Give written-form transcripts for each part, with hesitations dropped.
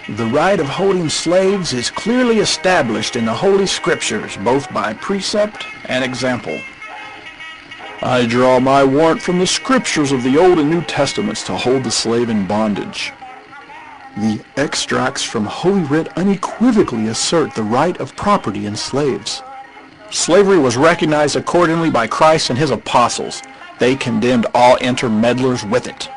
The right of holding slaves is clearly established in the Holy Scriptures, both by precept and example. I draw my warrant from the Scriptures of the Old and New Testaments to hold the slave in bondage. The extracts from Holy Writ unequivocally assert the right of property in slaves. Slavery was recognized accordingly by Christ and his apostles. They condemned all intermeddlers with it.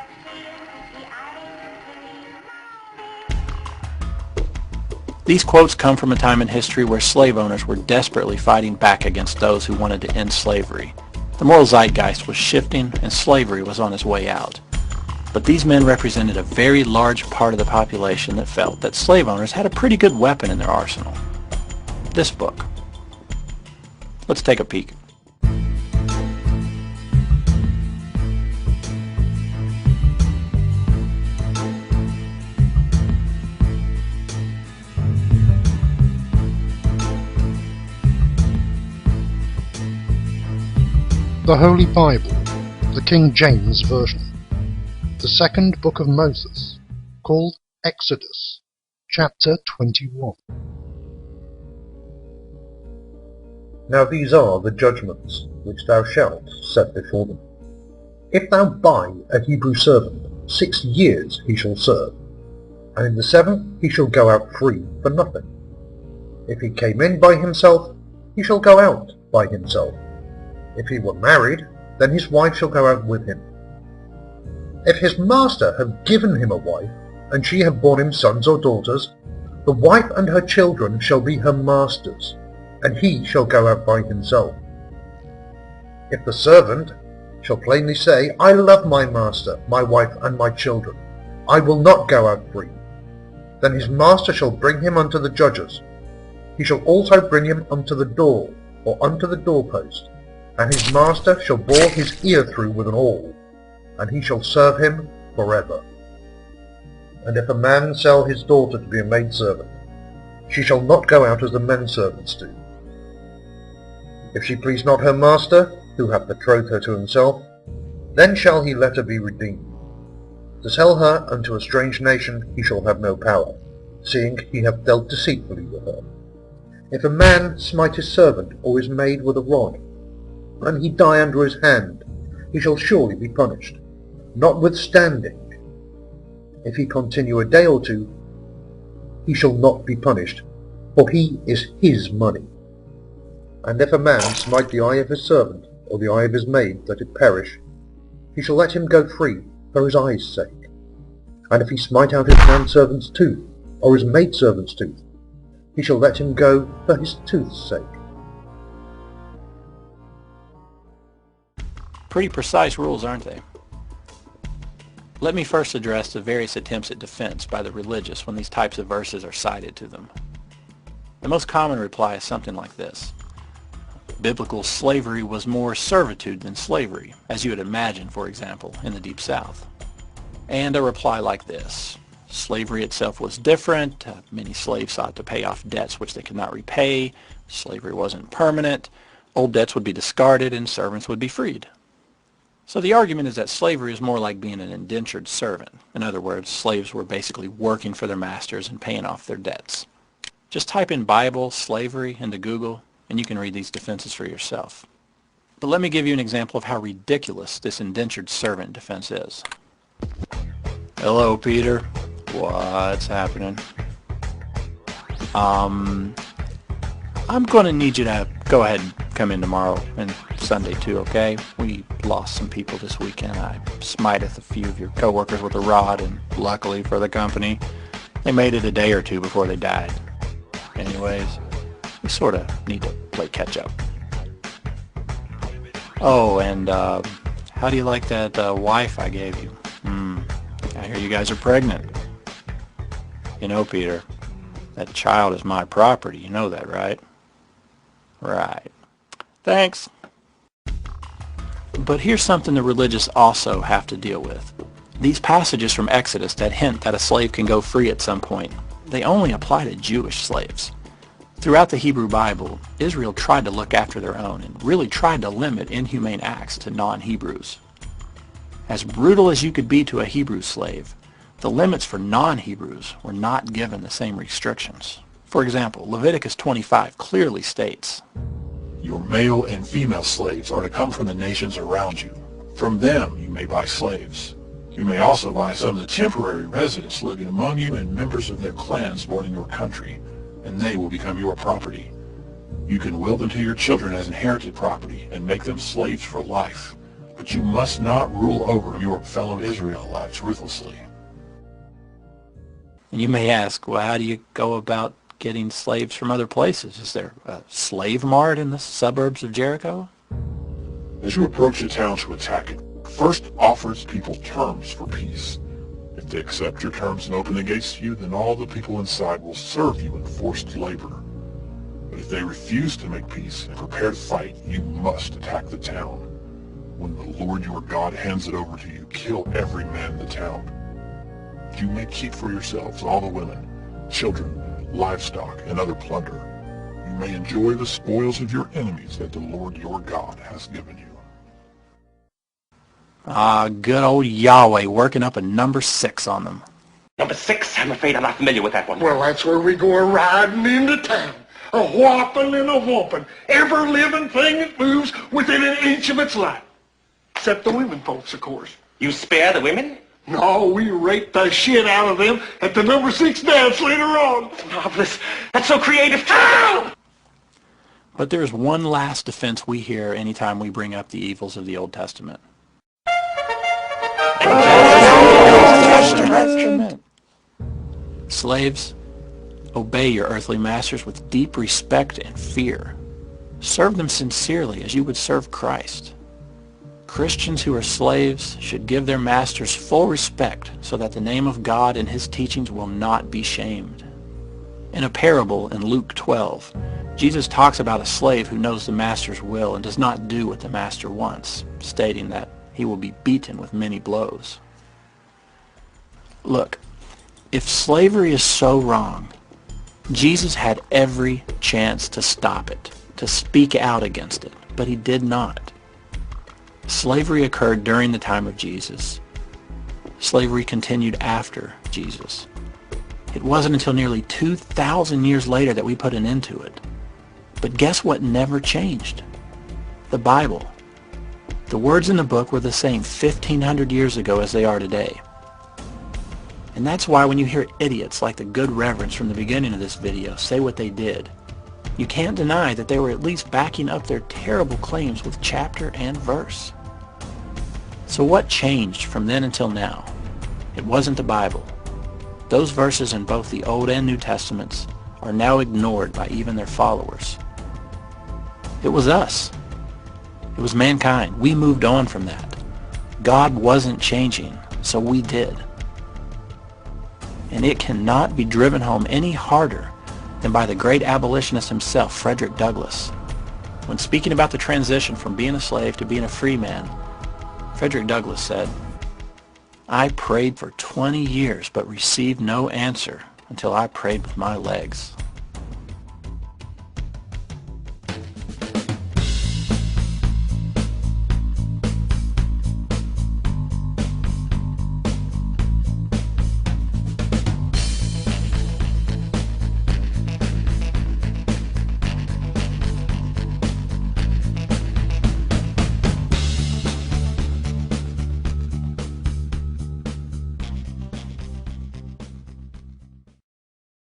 These quotes come from a time in history where slave owners were desperately fighting back against those who wanted to end slavery. The moral zeitgeist was shifting and slavery was on its way out. But these men represented a very large part of the population that felt that slave owners had a pretty good weapon in their arsenal. This book. Let's take a peek. The Holy Bible, the King James Version. The second book of Moses, called Exodus, chapter 21. Now these are the judgments which thou shalt set before them. If thou buy a Hebrew servant, 6 years he shall serve, and in the 7th he shall go out free for nothing. If he came in by himself, he shall go out by himself. If he were married, then his wife shall go out with him. If his master have given him a wife, and she have borne him sons or daughters, the wife and her children shall be her master's, and he shall go out by himself. If the servant shall plainly say, I love my master, my wife, and my children, I will not go out free, then his master shall bring him unto the judges. He shall also bring him unto the door, or unto the doorpost, and his master shall bore his ear through with an awl, and he shall serve him forever. And if a man sell his daughter to be a maidservant, she shall not go out as the men servants do. If she please not her master, who hath betrothed her to himself, then shall he let her be redeemed. To sell her unto a strange nation he shall have no power, seeing he hath dealt deceitfully with her. If a man smite his servant or his maid with a rod, and he die under his hand, he shall surely be punished. Notwithstanding, if he continue a day or two, he shall not be punished, for he is his money. And if a man smite the eye of his servant, or the eye of his maid, that it perish, he shall let him go free for his eye's sake. And if he smite out his manservant's tooth, or his maidservant's tooth, he shall let him go for his tooth's sake. Pretty precise rules, aren't they? Let me first address the various attempts at defense by the religious when these types of verses are cited to them. The most common reply is something like this. Biblical slavery was more servitude than slavery, as you would imagine, for example, in the Deep South. And a reply like this. Slavery itself was different. Many slaves sought to pay off debts which they could not repay. Slavery wasn't permanent. Old debts would be discarded and servants would be freed. So the argument is that slavery is more like being an indentured servant. In other words, slaves were basically working for their masters and paying off their debts. Just type in Bible slavery into Google and you can read these defenses for yourself. But let me give you an example of how ridiculous this indentured servant defense is. Hello, Peter. What's happening? I'm going to need you to go ahead and come in tomorrow and Sunday too, okay? We lost some people this weekend. I smiteth a few of your coworkers with a rod, and luckily for the company, they made it a day or two before they died. Anyways, we sort of need to play catch up. Oh, and how do you like that wife I gave you? I hear you guys are pregnant. You know, Peter, that child is my property. You know that, right? Right. Thanks. But here's something the religious also have to deal with. These passages from Exodus that hint that a slave can go free at some point, they only apply to Jewish slaves. Throughout the Hebrew Bible, Israel tried to look after their own and really tried to limit inhumane acts to non-Hebrews. As brutal as you could be to a Hebrew slave, The limits for non-Hebrews were not given the same restrictions. For example, Leviticus 25 clearly states, "Your male and female slaves are to come from the nations around you. From them you may buy slaves. You may also buy some of the temporary residents living among you and members of their clans born in your country, and they will become your property. You can will them to your children as inherited property and make them slaves for life, but you must not rule over your fellow Israelites ruthlessly." And you may ask, well, how do you go about getting slaves from other places? Is there a slave mart in the suburbs of Jericho? As you approach a town to attack it, first offer its people terms for peace. If they accept your terms and open the gates to you, then all the people inside will serve you in forced labor. But if they refuse to make peace and prepare to fight, you must attack the town. When the Lord your God hands it over to you, kill every man in the town. You may keep for yourselves all the women, children, livestock, and other plunder. You may enjoy the spoils of your enemies that the Lord your God has given you. Good old Yahweh working up a number 6 on them. Number 6? I'm afraid I'm not familiar with that one. Well, that's where we go riding into town. A whopping and a whopping. Every living thing that moves within an inch of its life. Except the women folks, of course. You spare the women? No, we rape the shit out of them at the number 6 dance later on. Marvelous. That's so creative. Ow! But there is one last defense we hear anytime we bring up the evils of the Old Testament. Slaves, obey your earthly masters with deep respect and fear. Serve them sincerely as you would serve Christ. Christians who are slaves should give their masters full respect so that the name of God and his teachings will not be shamed. In a parable in Luke 12, Jesus talks about a slave who knows the master's will and does not do what the master wants, stating that he will be beaten with many blows. Look, if slavery is so wrong, Jesus had every chance to stop it, to speak out against it, but he did not. Slavery occurred during the time of Jesus. Slavery continued after Jesus. It wasn't until nearly 2,000 years later that we put an end to it. But guess what never changed? The Bible. The words in the book were the same 1,500 years ago as they are today. And that's why when you hear idiots like the good reverends from the beginning of this video say what they did, you can't deny that they were at least backing up their terrible claims with chapter and verse. So what changed from then until now? It wasn't the Bible. Those verses in both the Old and New Testaments are now ignored by even their followers. It was us. It was mankind. We moved on from that. God wasn't changing, so we did. And it cannot be driven home any harder than by the great abolitionist himself, Frederick Douglass. When speaking about the transition from being a slave to being a free man, Frederick Douglass said, "I prayed for 20 years but received no answer until I prayed with my legs."